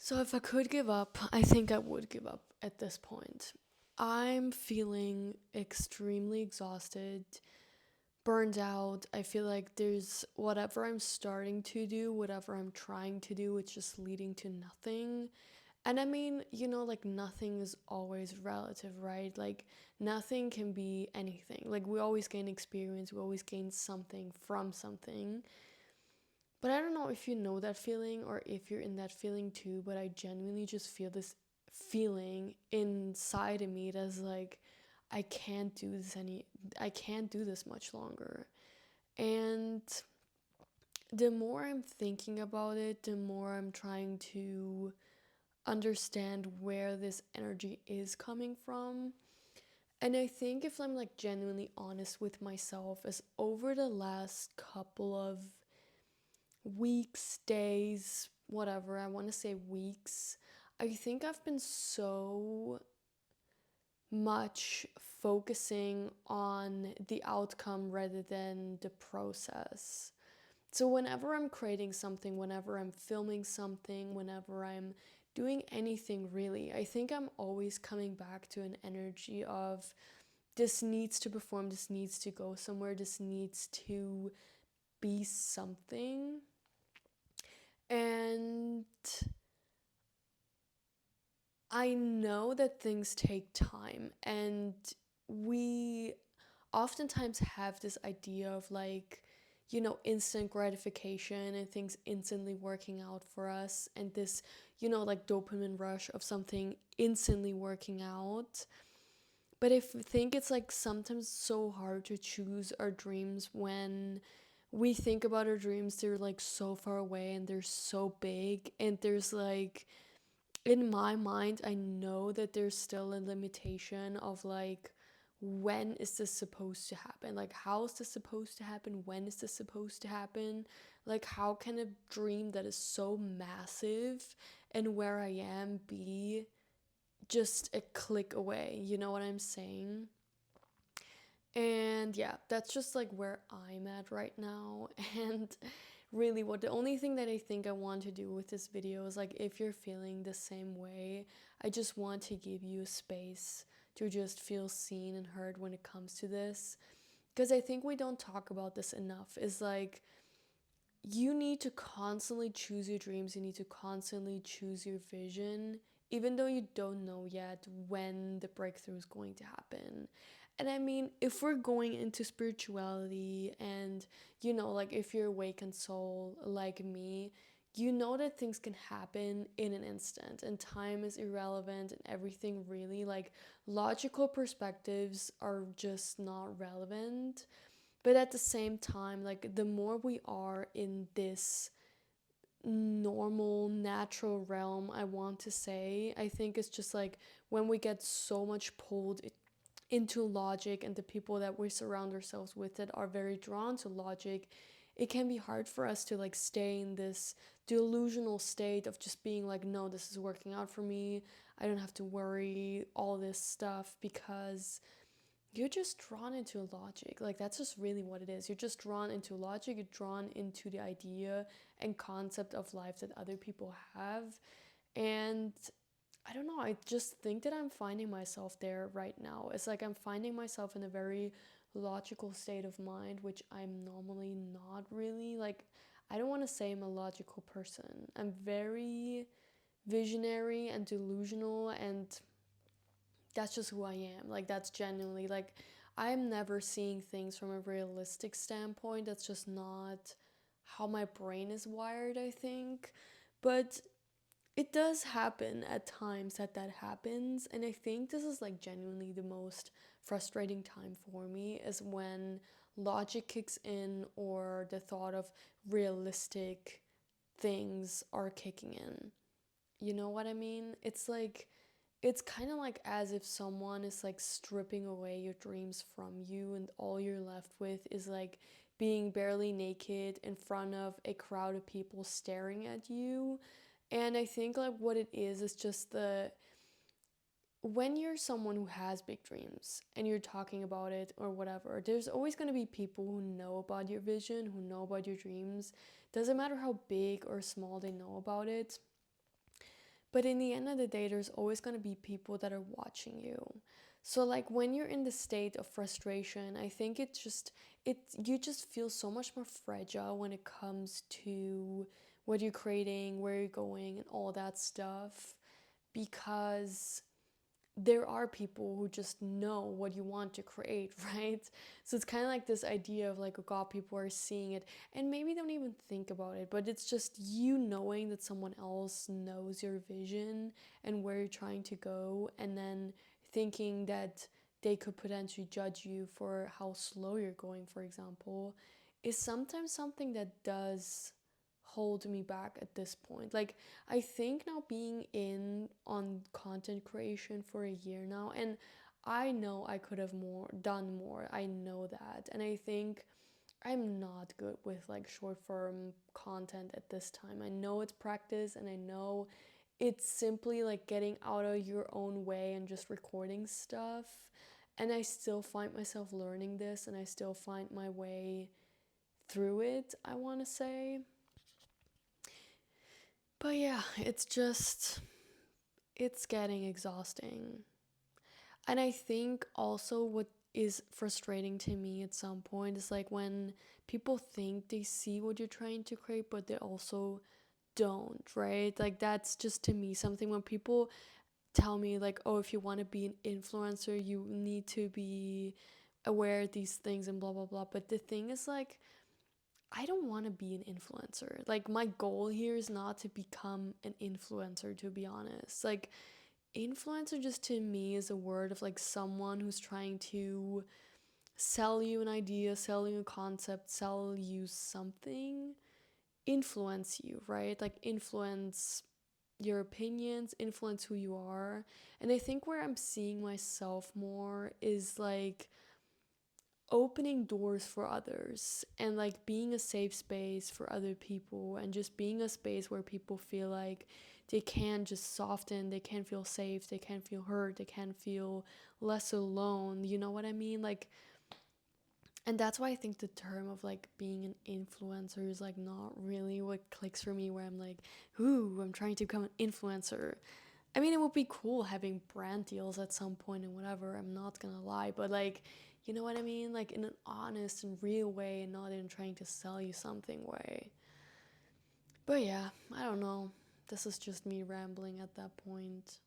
So if I could give up, I think I would give up at this point. I'm feeling extremely exhausted, burned out. I feel like there's whatever I'm starting to do, whatever I'm trying to do, it's just leading to nothing. And I mean, like nothing is always relative, right? Like nothing can be anything. Like we always gain experience, we always gain something from something. But I don't know if you know that feeling or if you're in that feeling too, but I genuinely just feel this feeling inside of me that's like I can't do this I can't do this much longer. And the more I'm thinking about it, the more I'm trying to understand where this energy is coming from. And I think if I'm like genuinely honest with myself, as over the last couple of weeks, days, whatever, I want to say weeks, I think I've been so much focusing on the outcome rather than the process. So, whenever I'm creating something, whenever I'm filming something, whenever I'm doing anything really, I think I'm always coming back to an energy of this needs to perform, this needs to go somewhere, this needs to be something. And I know that things take time, and we oftentimes have this idea of like, instant gratification and things instantly working out for us, and this, like dopamine rush of something instantly working out. But I think it's like sometimes so hard to choose our dreams when we think about our dreams, they're like so far away and they're so big, and there's like in my mind, I know that there's still a limitation of like, when is this supposed to happen? Like, how is this supposed to happen? When is this supposed to happen? Like, how can a dream that is so massive and where I am be just a click away? You know what I'm saying? And yeah, that's just like where I'm at right now. And really, what the only thing that I think I want to do with this video is like, if you're feeling the same way, I just want to give you a space to just feel seen and heard when it comes to this. Because I think we don't talk about this enough. Is like, you need to constantly choose your dreams, you need to constantly choose your vision, even though you don't know yet when the breakthrough is going to happen. And I mean, if we're going into spirituality and, like if you're awakened soul like me, you know that things can happen in an instant and time is irrelevant and everything really, like logical perspectives are just not relevant. But at the same time, like the more we are in this normal, natural realm, I want to say, I think it's just like when we get so much pulled into logic and the people that we surround ourselves with that are very drawn to logic, it can be hard for us to like stay in this delusional state of just being like, no, this is working out for me. I don't have to worry, all this stuff, because you're just drawn into logic. Like that's just really what it is. You're just drawn into logic, you're drawn into the idea and concept of life that other people have. And I don't know, I just think that I'm finding myself there right now. It's like I'm finding myself in a very logical state of mind, which I'm normally not really. Like, I don't want to say I'm a logical person. I'm very visionary and delusional, and that's just who I am. Like, that's genuinely, like, I'm never seeing things from a realistic standpoint. That's just not how my brain is wired, I think. But it does happen at times that happens, and I think this is like genuinely the most frustrating time for me is when logic kicks in or the thought of realistic things are kicking in. You know what I mean? It's like it's kind of like as if someone is like stripping away your dreams from you, and all you're left with is like being barely naked in front of a crowd of people staring at you. And I think like what it is just the when you're someone who has big dreams and you're talking about it or whatever, there's always going to be people who know about your vision, who know about your dreams. Doesn't matter how big or small they know about it. But in the end of the day, there's always going to be people that are watching you. So like when you're in the state of frustration, I think it you just feel so much more fragile when it comes to what you're creating, where you're going and all that stuff, because there are people who just know what you want to create, right? So it's kind of like this idea of like, oh God, people are seeing it and maybe don't even think about it, but it's just you knowing that someone else knows your vision and where you're trying to go, and then thinking that they could potentially judge you for how slow you're going, for example, is sometimes something that does hold me back at this point. Like, I think now being in on content creation for a year now, and I know I could have done more. I know that. And I think I'm not good with like short form content at this time. I know it's practice and I know it's simply like getting out of your own way and just recording stuff. And I still find myself learning this and I still find my way through it, I want to say. But yeah, it's getting exhausting. And I think also what is frustrating to me at some point is like when people think they see what you're trying to create, but they also don't, right? Like that's just to me something when people tell me, like, oh, if you want to be an influencer, you need to be aware of these things and blah, blah, blah. But the thing is, like, I don't want to be an influencer. Like, my goal here is not to become an influencer, to be honest. Like, influencer just to me is a word of like someone who's trying to sell you an idea, sell you a concept, sell you something, influence you, right? Like, influence your opinions, influence who you are. And I think where I'm seeing myself more is like opening doors for others and like being a safe space for other people and just being a space where people feel like they can just soften, they can feel safe, they can feel heard, they can feel less alone, you know what I mean? Like, and that's why I think the term of like being an influencer is like not really what clicks for me, where I'm like, ooh, I'm trying to become an influencer. I mean, it would be cool having brand deals at some point and whatever, I'm not gonna lie, but like, you know what I mean? Like in an honest and real way and not in trying to sell you something way. But yeah, I don't know. This is just me rambling at that point.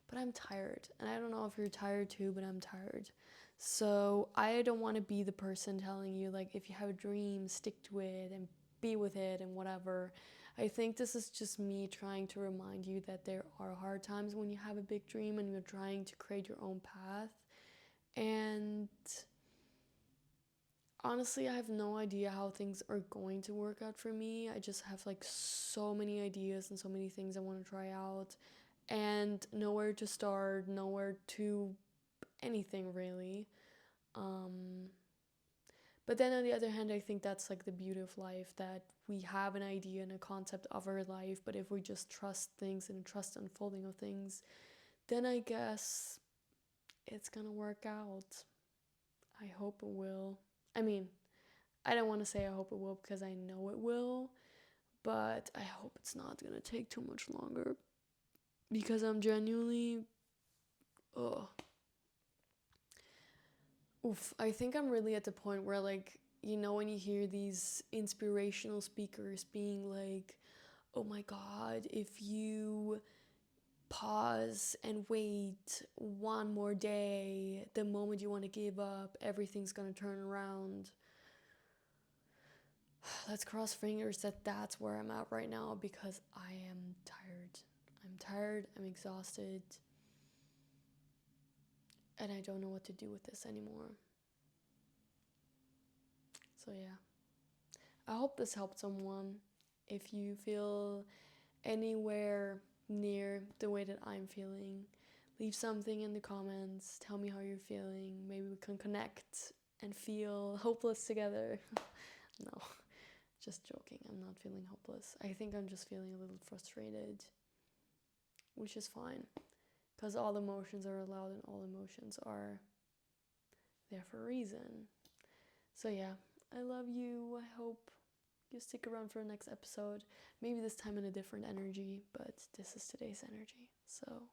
But I'm tired. And I don't know if you're tired too, but I'm tired. So I don't want to be the person telling you, like, if you have a dream, stick to it and be with it and whatever. I think this is just me trying to remind you that there are hard times when you have a big dream and you're trying to create your own path. And honestly, I have no idea how things are going to work out for me. I just have like so many ideas and so many things I want to try out, and nowhere to start, nowhere to anything really. Um, but then on the other hand, I think that's like the beauty of life, that we have an idea and a concept of our life, but if we just trust things and trust the unfolding of things, then I guess it's gonna work out. I hope it will. I mean, I don't want to say I hope it will because I know it will, but I hope it's not gonna take too much longer because I'm genuinely, ugh. Oof, I think I'm really at the point where, like, you know, when you hear these inspirational speakers being like, oh my god, if you pause and wait one more day, the moment you want to give up, everything's gonna turn around. Let's cross fingers that that's where I'm at right now because I am tired. I'm tired, I'm exhausted, and I don't know what to do with this anymore. So, yeah. I hope this helped someone. If you feel anywhere near the way that I'm feeling, leave something in the comments. Tell me how you're feeling. Maybe we can connect and feel hopeless together. No, just joking. I'm not feeling hopeless. I think I'm just feeling a little frustrated, which is fine because all emotions are allowed and all emotions are there for a reason. So, yeah, I love you. I hope you stick around for the next episode. Maybe this time in a different energy, but this is today's energy. So